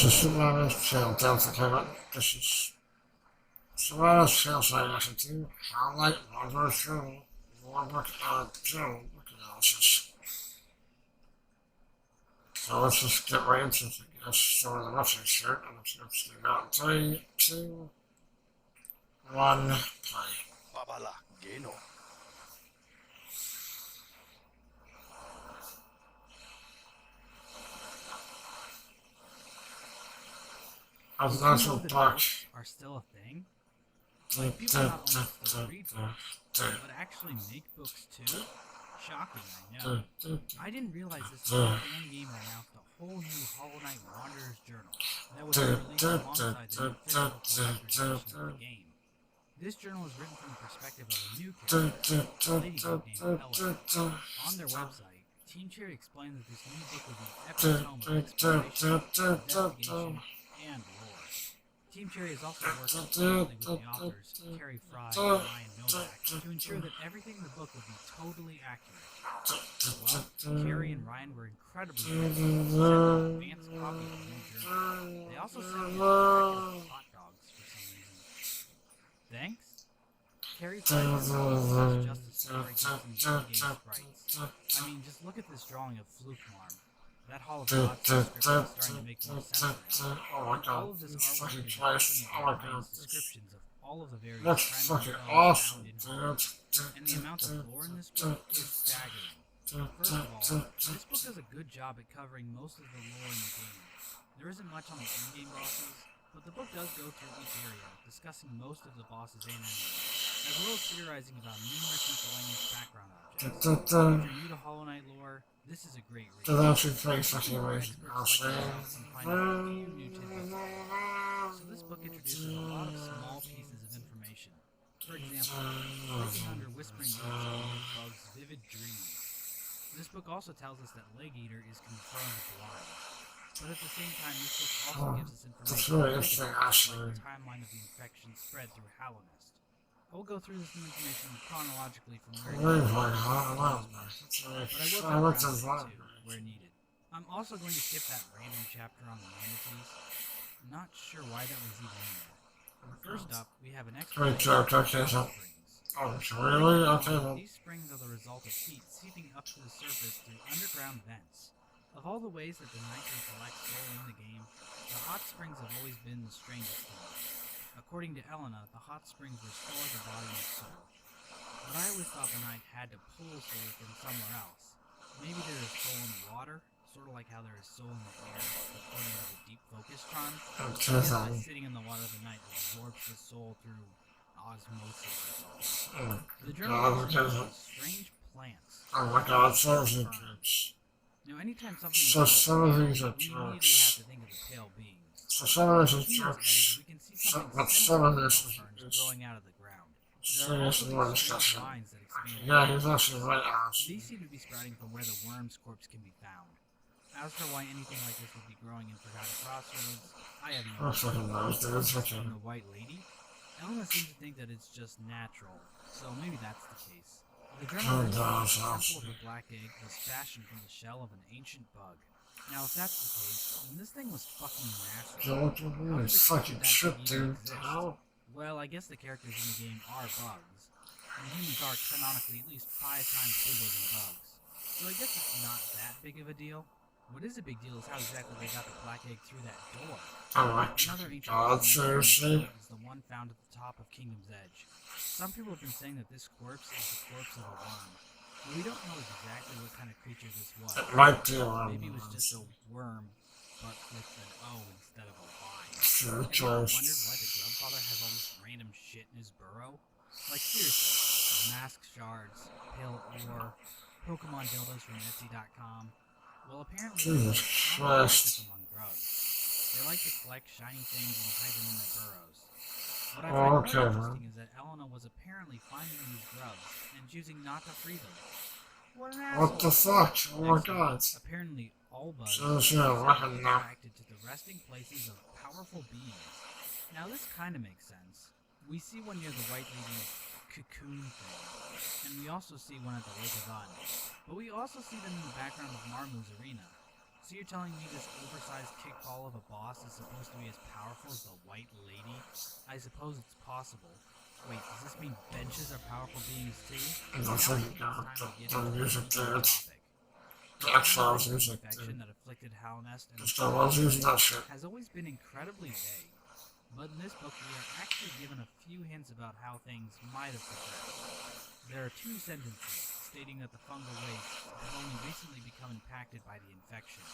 to Supermonaman's channel. Don't forget about this is Supermonaman's channel, so I listen to highlight one show, one book, journal book analysis. So let's just get right into it, I guess. So the website shirt, and let's go to out. 3, 2, 1, play. Babala, Geno. As nice little park. Are still a thing? Like people not only still read books, but actually make books too? Shocking, I know. I didn't realize this fan game ran out the whole new Hollow Knight Wanderer's Journal that was released alongside the new physical collector's edition of the game. This journal is written from the perspective of a new character, a lady named Ella. On their website, Team Cherry explained that this new book would be an epic tome of exploration, investigation, and lore. Team Cherry has also worked closely with the authors, Carrie Fry and Ryan Novak, to ensure that everything in the book would be totally accurate. Well, Carrie and Ryan were incredibly nice and sent an advanced copy of the new journal. They also sent me a packet of hot dogs for some reason. Thanks? Carrie Fry is just a story using the game's sprites. I mean, just look at this drawing of Flukemarm. That Hall of Gods description is starting to make more sense now. Oh my god, All of this it's artwork fucking is twice. Oh my god, descriptions of all of the various that's crimes fucking and awesome, found in dude. Hollow. And the amount of lore in this book is staggering. First of all, this book does a good job at covering most of the lore in the game. There isn't much on the in-game bosses, but the book does go through each area, discussing most of the bosses and enemies, as well as theorizing about numerous miscellaneous background objects. If you're new to Hollow Knight lore, this is a great read. That's actually pretty fucking amazing. I'll say. So this book introduces a lot of small pieces of information. For example, looking under Whispering Woods Bug's vivid dreams. This book also tells us that Leg Eater is confirmed blind. But at the same time, this book also gives us information about the timeline of the infection spread through Hallownest. I will go through this new information chronologically from where it is, but I will cover too, where needed. I'm also going to skip that random chapter on the manatees. I'm not sure why that was even in there. First up, we have an explanation of springs. Oh, really? Okay, well. These springs are the result of heat seeping up to the surface through underground vents. Of all the ways that the knight can collect soul in the game, the hot springs have always been the strangest to me. According to Elena, the hot springs restore the body and soul. But I always thought the knight had to pull soul from somewhere else. Maybe there is soul in the water, sort of like how there is soul in the air, according to the deep focus charm. By sitting in the water, the knight absorbs the soul through osmosis or something. The journal contains strange plants. Oh my god, so many tricks. Now, anytime something So some of these are we immediately have to think of the pale beings. So some of this is Near its tricks. edge, we can see something But some similar of to this ferns is growing out of the ground. There are serious also more these strange discussion. vines that expand. Yeah, he's actually right, Alice. These seem to be sprouting from where the worm's corpse can be found. As for why anything like this would be growing in Forgotten Crossroads, I have no I fucking knows, dude. It's idea. okay. And the White Lady? Elena seems to think that it's just natural, so maybe that's the case. The journal mentions that the temple of the Black Egg was fashioned from the shell of an ancient bug. Now, if that's the case, then this thing was fucking massive. Yo, what the really fucking trip, dude? How? Well, I guess the characters in the game are bugs, and humans are canonically at least 5 times bigger than bugs. So I guess it's not that big of a deal. What is a big deal is how exactly they got the Black Egg through that door. Another ancient God, seriously? is the one found at the top of Kingdom's Edge. Some people have been saying that this corpse is the corpse of a worm. But we don't know exactly what kind of creature this was. It might be a worm. Maybe it was just a worm, but with an O instead of a Y. Sure, Have you ever choice. wondered why the Grubfather has all this random shit in his burrow? Like seriously, mask shards, pale ore, Pokemon dildos from Etsy.com. Well, apparently Jesus it's not Christ. practice among grubs. They like to collect shiny things and hide them in their burrows. What I find more interesting is that Elena was apparently finding these grubs and choosing not to free them. What an asshole! What the fuck? Oh my Next up, god. apparently all bugs So it's are a weapon now. attracted to the resting places of powerful beings. Now this kind of makes sense. We see one near the White Lady's cocoon thing, and we also see one at the Lake of Un. But we also see them in the background of Marmu's arena. So you're telling me this oversized kickball of a boss is supposed to be as powerful as the White Lady? I suppose it's possible. Wait, does this mean benches are powerful beings too? I Now I think think it's time to get the into music the there, main it's topic. the X-Files The music infection there. that afflicted Halnest and Just I was using that shit. has always been incredibly vague. But in this book, we are actually given a few hints about how things might have progressed. There are 2 sentences stating that the fungal waste has only recently become impacted by the infection.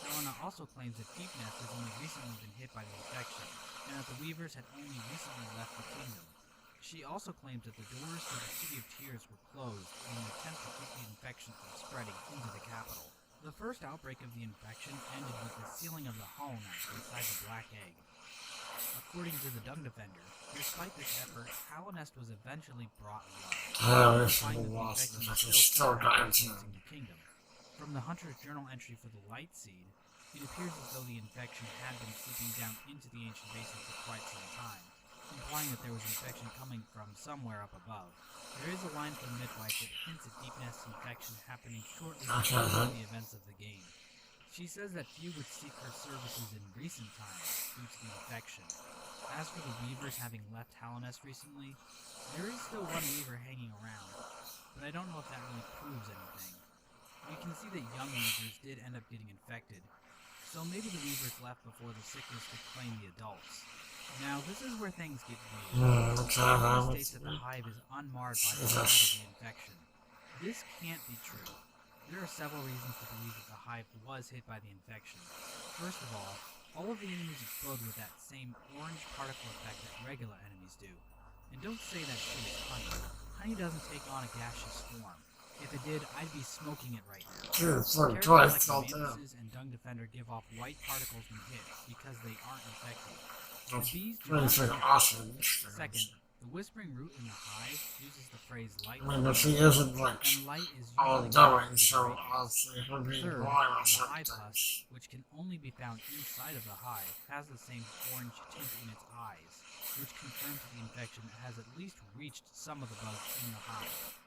Helena also claims that Deep Nest has only recently been hit by the infection, and that the Weavers had only recently left the kingdom. She also claims that the doors to the City of Tears were closed in an attempt to keep the infection from spreading into the capital. The first outbreak of the infection ended with the sealing of the Hollow Knight inside the Black Egg. According to the Dung Defender, despite this effort, Halonest was eventually brought low, implying that the infection was still influencing the kingdom. From the Hunter's Journal entry for the Light Seed, it appears as though the infection had been seeping down into the ancient basin for quite some time, implying that there was infection coming from somewhere up above. There is a line from Midwife that hints at Deep Nest's infection happening shortly before the events of the game. She says that few would seek her services in recent times due to the infection. As for the Weavers having left Halonest recently, there is still one Weaver hanging around, but I don't know if that really proves anything. We can see that young Weavers did end up getting infected, so maybe the Weavers left before the sickness could claim the adults. Now, this is where things get weird. It states that the hive is unmarred by the spread of the infection. This can't be true. There are several reasons to believe that the hive was hit by the infection. First of all of the enemies explode with that same orange particle effect that regular enemies do. And don't say that shit is honey. Honey doesn't take on a gaseous form. If it did, I'd be smoking it right now. Characters like Mantises and Dung Defender give off white particles when hit because they aren't infected. The bees do not Second, the whispering root in the hive uses the phrase light. But she isn't like and light is all usually knowing, so obviously it would be Third, blind on the certain hive things. husk, which can only be found inside of the hive, has the same orange tint in its eyes, which confirms that the infection has at least reached some of the bugs in the hive.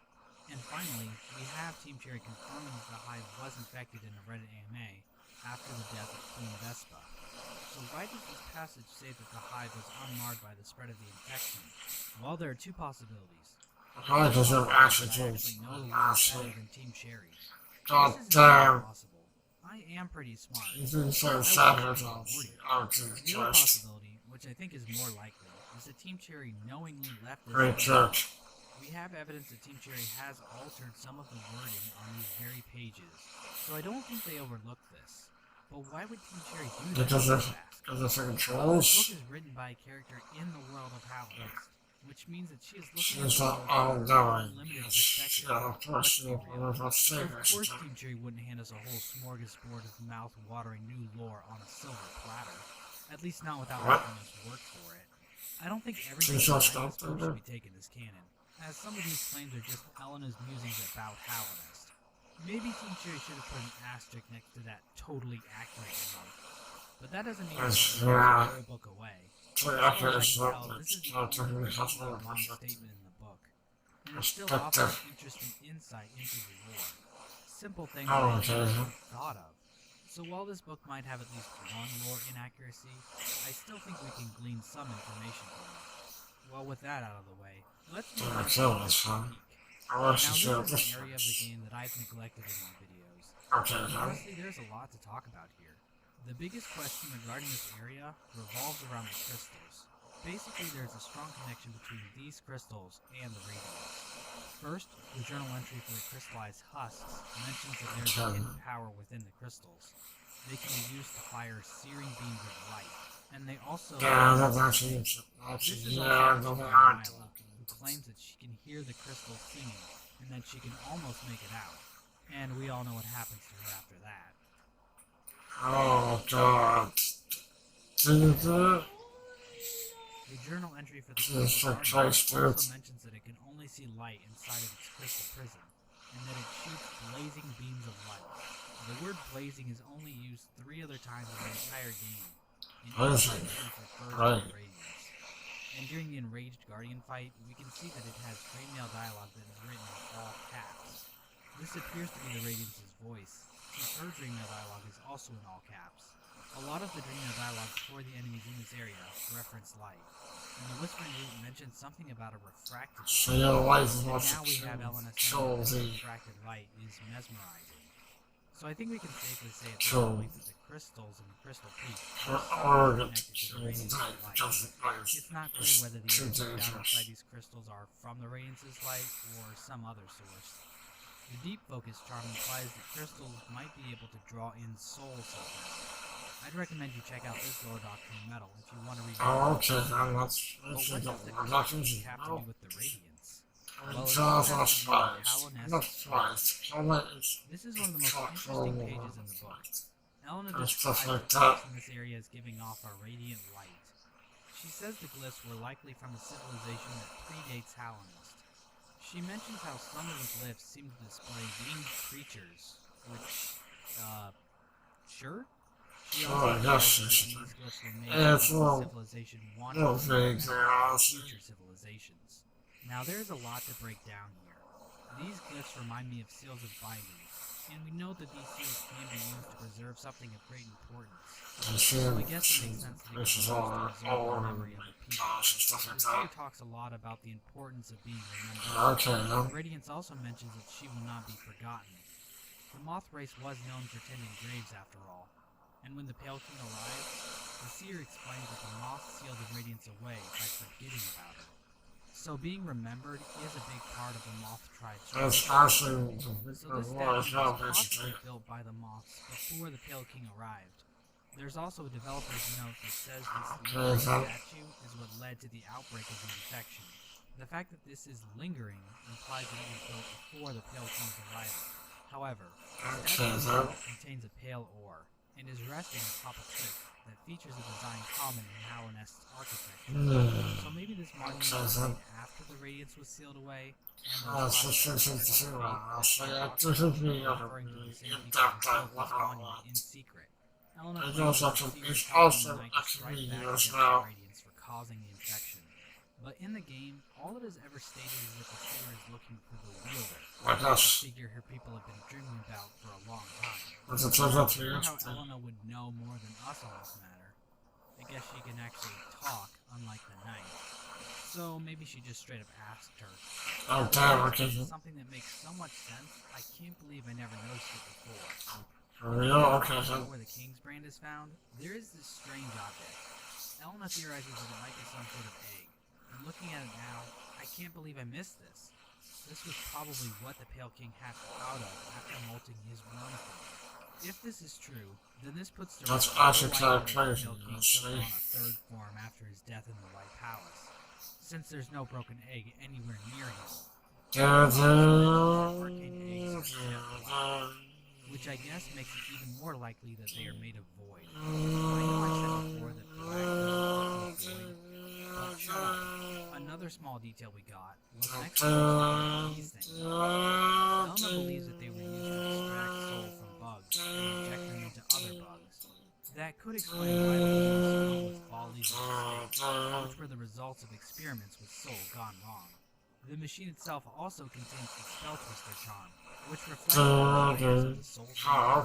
And finally, we have Team Cherry confirming that the hive was infected in a Reddit AMA after the death of Queen Vespa. So why does this passage say that the hive was unmarred by the spread of the infection? Well, there are 2 possibilities. I deserve actually know the world better than Team Cherry. God This is damn. possible. I am pretty smart. You've been so I savage would on report it. oh, Jesus The other Christ. possibility, which I think is more likely, is that Team Cherry knowingly left this Great alone. church. We have evidence that Team Cherry has altered some of the wording on these very pages, so I don't think they overlooked this. But why would Team Cherry do that Because so of fast? the Well, this controls. book is written by a character in the world of Hallows, which means that she is She looking at is the not world all from a knowing. limited She, perspective. of course, she Let's be real. will not say Of this. course, Team Cherry wouldn't hand us a whole smorgasbord of mouth-watering new lore on a silver platter. At least not without What? making us work for it. I don't think everything She's so behind this stumped book over. should be taken as canon, as some of these claims are just Elena's musings about Hallownest. Maybe Team Cherry should have put an asterisk next to that totally accurate remark. But that doesn't mean we should throw the whole book away. So As after far as I it's can not tell, this is the not only taking the house completely over wrong perspective. statement in the book. And it still offers Perspective. interesting insight into the lore. Simple things Oh, that I okay. never thought of. So while this book might have at least one lore inaccuracy, I still think we can glean some information from it. Well, with that out of the way, let's move on to kill the this, huh? peak. I Now, want to this show is this an area of the much. game that I've neglected in my videos. Okay, huh? Honestly, there's a lot to talk about here. The biggest question regarding this area revolves around the crystals. Basically, there's a strong connection between these crystals and the radiance. First, the journal entry for the crystallized husks mentions that there's a hidden power within the crystals. They can be used to fire searing beams of light, and they also... Yeah, that's actually, This is yeah, also the mentioned by art. Nyla, who claims that she can hear the crystals singing, and that she can almost make it out. And we all know what happens to her after that. Oh, God. Did you do it? The journal entry for the Jesus crystal Christ, garden dude. also mentions that it can only see light inside of its crystal prison, and that it shoots blazing beams of light. The word blazing is only used 3 other times in the entire game. In each Blazing. instance refers Right. to radiance. And during the enraged guardian fight, we can see that it has chainmail dialogue that is written in all caps. This appears to be the Radiance's voice, since her Dreammail dialogue is also in all caps. A lot of the Dreammail dialogue for the enemies in this area reference light, and the Whispering Root mentions something about a refracted light. So your wife And wants now we to have Elena kill saying that the the refracted light is mesmerizing. So I think we can safely say at this True. point that the crystals in Crystal Peak her are organ connected to to the the radiance night of light. because the place It's not clear is whether the too energies down dangerous. inside these crystals are from the radiance's light or some other source. The deep focus charm implies that crystals might be able to draw in soul signals. I'd recommend you check out this lore doctrine metal if you want to read more. Oh, okay, then let's But see what the does the war crystals documents have to now. do with the radiance? And Well, it tell all us has our to do with spies. Hallownest Not Sword. spies. How much is This is one of the most control interesting pages in the book. Elena and describes stuff like the that. glyphs in this area as giving off a radiant light. She says the glyphs were likely from a civilization that predates Hallownest. She mentions how some of the glyphs seem to display winged creatures, which, sure? She Oh, also yes, implies yes, that these glyphs were made yeah, by it's the all- civilization wanting no to vague, prevent honestly. future civilizations. Now there's a lot to break down here. These glyphs remind me of seals of binding, and we know that these seals can be used to preserve something of great importance. And So I guess it makes sense that it this could is be used to all preserve the over memory of the people. gosh and stuff The like story that. talks a lot about the importance of being remembered. Okay, then. Radiance also mentions that she will not be forgotten. The Moth race was known for tending graves after all, and when the Pale King arrived, the seer explained that the Moth sealed the Radiance away by forgetting about her. So being remembered is a big part of the Moth tribe's That's tradition. actually So the this war statue as well, was possibly basically. built by the Moths before the Pale King arrived. There's also a developer's note that says this lingering statue is what led to the outbreak of the infection. The fact that this is lingering implies that it was built before the Pale King's arrival. However, the statue itself contains a pale ore and is resting atop a cliff that features a design common in Hallownest's architecture. So maybe this monument was made after the radiance was sealed away, and those It's just flashes I'll of say faith that that this is me referring to the same in people that who built what this I monument want. in secret. Elena It claims also that the it's seer also helped Unite to a strike comedian back as against the well. radiance for causing the infection. But in the game, all that is ever stated is that the seer is looking for the wielder, Like a us. figure her people have been dreaming about for a long time. But it turns out to be I wonder how interesting. Elena would know more than us on this matter. I guess she can actually talk, unlike the knight. So maybe she just straight up asked her. Oh, damn, This okay. is something that makes so much sense, I can't believe I never noticed it before. For real? Okay, Now then. where the King's brand is found, there is this strange object. Elena theorizes that it might be some sort of egg. And looking at it now, I can't believe I missed this. This was probably what the Pale King hatched out of after molting his worm form. If this is true, then this puts to That's rest all actually kind of likelihood that the crazy, Pale King honestly. took on a third form after his death in the White Palace, since there's no broken egg anywhere near him. Which I guess makes it even more likely that they are made of void. I know I said before that the black does void, but sure, another small detail we got was next to these things. Elena believes that they were used to extract soul from bugs and inject them into other bugs. That could explain why the game was filled with follies and mistakes, which were the results of experiments with soul gone wrong. The machine itself also contains the Spell Twister charm, which reflects the values of the soul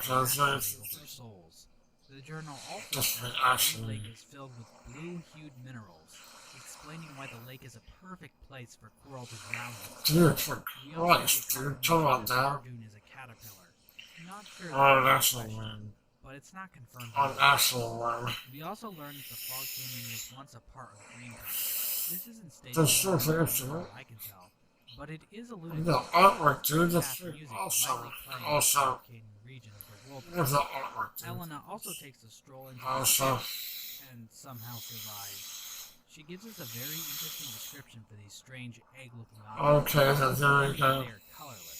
over souls. The journal also says that the lake is filled with blue-hued minerals, explaining why the lake is a perfect place for coral to drown in. Dude, for We also Christ, get dude, confirmation come on that now. Arjun is a caterpillar. Not sure On that's actual question, one. but it's not confirmed. On yet. actual one. We also learned that the Fog Canyon was once a part of Green Country. This isn't stated That's as so far fancy, as right? I can tell, but it is alluded The to. artwork, dude, that's Fast music awesome. lightly playing in the Also, Fog Canyon region of the world. where's the artwork, dude? Elena also takes a stroll into the Also, pit and somehow survives. She gives us a very interesting description for these strange egg-looking objects. okay, then there we They go. are colorless.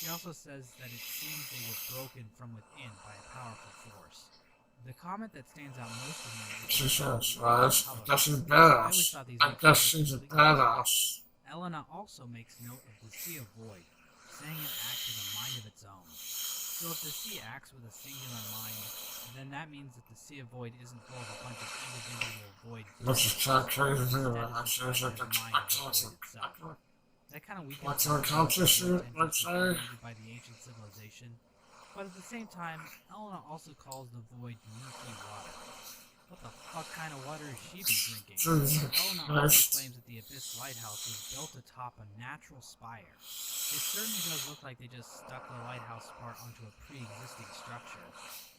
She also says that it seems they were broken from within by a powerful force. The comment that stands out most to me is She the says, color well, of the that's a color. I always badass. thought these I makes guess her she's a completely badass. Elena also makes note of the Sea of Void, saying it acts with a mind of its own. So if the sea acts with a singular mind, then that means that the Sea of Void isn't full of a bunch of individual void This is kind of crazy, Instead, too, it's man. She was like, the mind of the void itself. That kind of weakens What's the her accomplishment, intentions let's say? created by the ancient civilization. But at the same time, Elena also calls the void murky water. What the fuck kind of water is she been drinking? Jesus Elena also Christ. claims that the Abyss Lighthouse was built atop a natural spire. It certainly does look like they just stuck the lighthouse part onto a pre-existing structure.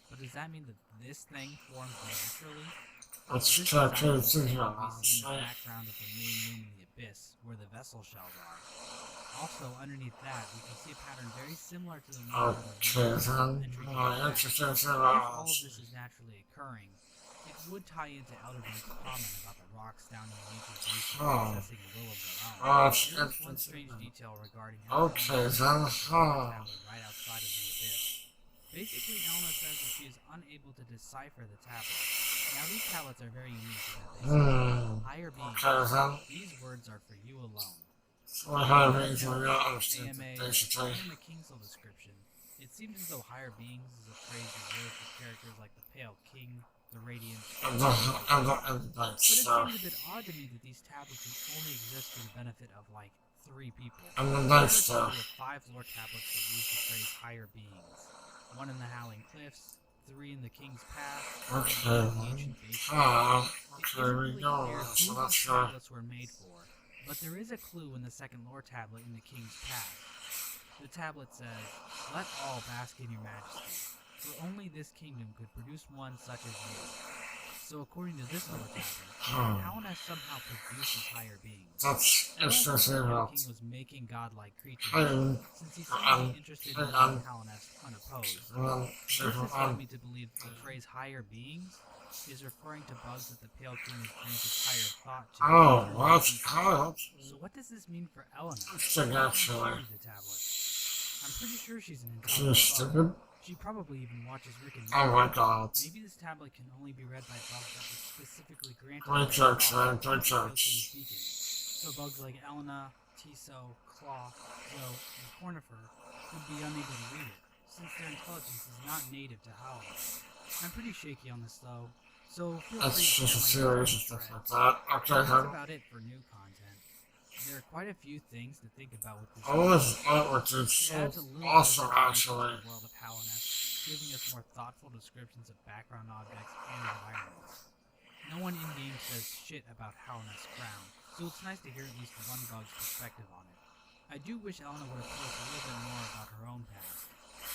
But does that mean that this thing formed naturally? Let's This try design to is figure what we out. see in the background of the main room in the Abyss, where the vessel shells are. Also, underneath that, we can see a pattern very similar to the one Okay, then. Interesting to If all of this is naturally occurring, it would tie into Elderberg's comment about the rocks down in the ancient basin possessing a will of their own. There is one strange detail regarding how Okay, Elena then. tablet right outside of the Abyss. Basically, Elena says that she is unable to decipher the tablet. Now, these tablets are very unique in that they say, higher beings, Okay, then. these words are for you alone. So I have it for you, understand, AMA, basically. and in the Kingsel description, it seems as though higher beings is a phrase reserved for characters like the Pale King, the Radiant, And but it that's, seems a bit odd to me that these tablets would only exist for the benefit of, like, 3 people. and the There are nice a total stuff. of 5 lore tablets that use the phrase higher beings. 1 in the Howling Cliffs, 3 in the King's Path, and 1 in the Ancient Basin. Ah, It okay, isn't we really go. clear So who that's these tablets were made for, but there is a clue in the second lore tablet in the King's Path. The tablet says, "Let all bask in your majesty, for only this kingdom could produce one such as you." So according to this lore tablet, Hallownest somehow produces higher beings. That's I don't think interesting. the About King was making godlike creatures, Hey, since he seemed interested in leaving Hallownest unopposed. This has led me to believe that the phrase higher beings is referring to bugs that the Pale King has granted higher thought to. oh, that's hot. So what does this mean for Elena? Interesting, Why did actually. she read the tablet? I'm pretty sure she's an She's intelligent bug. stupid. She probably even watches Rick and Oh Morty. my god. Maybe this tablet can only be read by bugs that were specifically granted Great by jokes, Claw man. Great for Pale jokes. King's beacon. So bugs like Elena, Tiso, Claw, Zoe, and Cornifer would be unable to read it, since their intelligence is not native to Howlers. I'm pretty shaky on this though, so feel That's free to just a share my series and thoughts stuff on like the that. thread. Okay, That's then. about it for new content. There are quite a few things to think about with this. All this artwork is It so adds a little awesome, bit of information actually. to the world of Hallownest, giving us more thoughtful descriptions of background objects and environments. No one in-game says shit about Hallownest's crown, so it's nice to hear at least one bug's perspective on it. I do wish Elena would have told us a little bit more about her own past.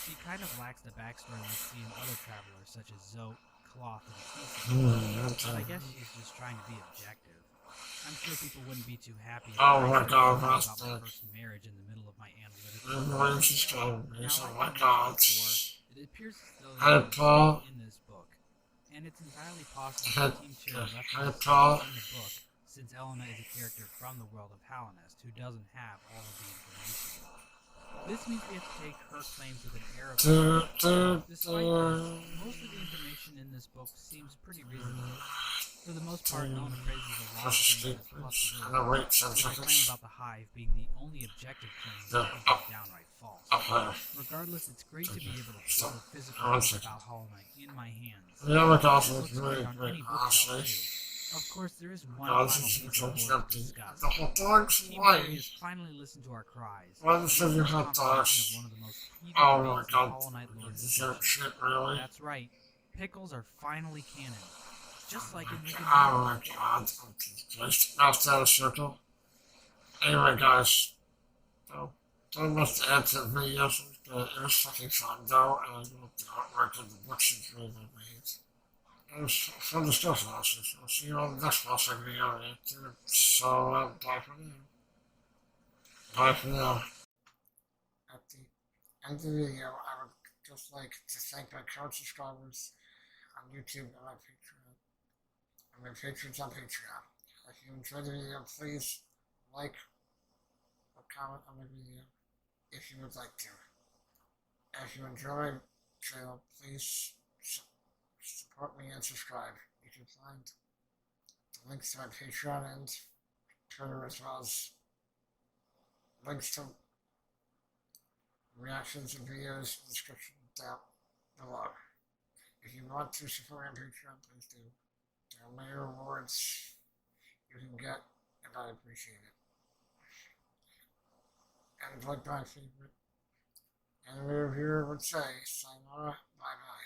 She kind of lacks the backstory we see in other travelers such as Zoe, Cloth, and Tiso, but I guess she's just trying to be objective. I'm sure people wouldn't be too happy if Oh I my said god, something that's about my bad. first marriage in the middle of my analytical I'm video. going to start Now, this. Oh like my I god. mentioned before, it appears as though Hey, there is Paul. something in this book, and it's entirely possible Hey, that Team Cherry left hey, this Paul. in the book, since Elena is a character from the world of Hallownest who doesn't have all of the information. This means we have to take her claims with an air of caution. Despite this, most of the information in this book seems pretty reasonable. For the most part, Elena praises a lot of things as possibilities, I'm gonna wait 10 with the claim seconds. about the hive being the only objective claim that is downright false. Up there. Regardless, it's great to be able to hold a physical One book second. about Hollow Knight in my hands. Yeah, my gosh, It it's looks really great on great, any bookshelf honestly. too. Of course, there is one God, final this piece is of so lore to empty. discuss. The hot dogs? Team Why? Cherry has finally listened to our cries. Why the This fuck is you a hot confirmation dogs? of one of the most heated Oh my debates in god. Hollow Knight lore Is that discussion. shit, really? That's right. Pickles are finally canon. Just like in Rick and Oh Morty. my god. Just outside a circle. Anyway, guys. Don't miss the answer videos. It was fucking fun, though, and I love the artwork and the books and really made. It was fun discussion, also. So I'll see you on the next video. So, bye for now. Bye for now. At the end of the video, I would just like to thank my current subscribers on YouTube and my Patreon. And my patrons on Patreon. If you enjoyed the video, please like or comment on the video if you would like to. And if you enjoy the channel, please support me and subscribe. You can find the links to my Patreon and Twitter, as well as links to reactions and videos in the description down below. If you want to support me on Patreon, please do. There are many rewards you can get, and I appreciate it. And like my favorite And we here would say, sayonara, bye bye.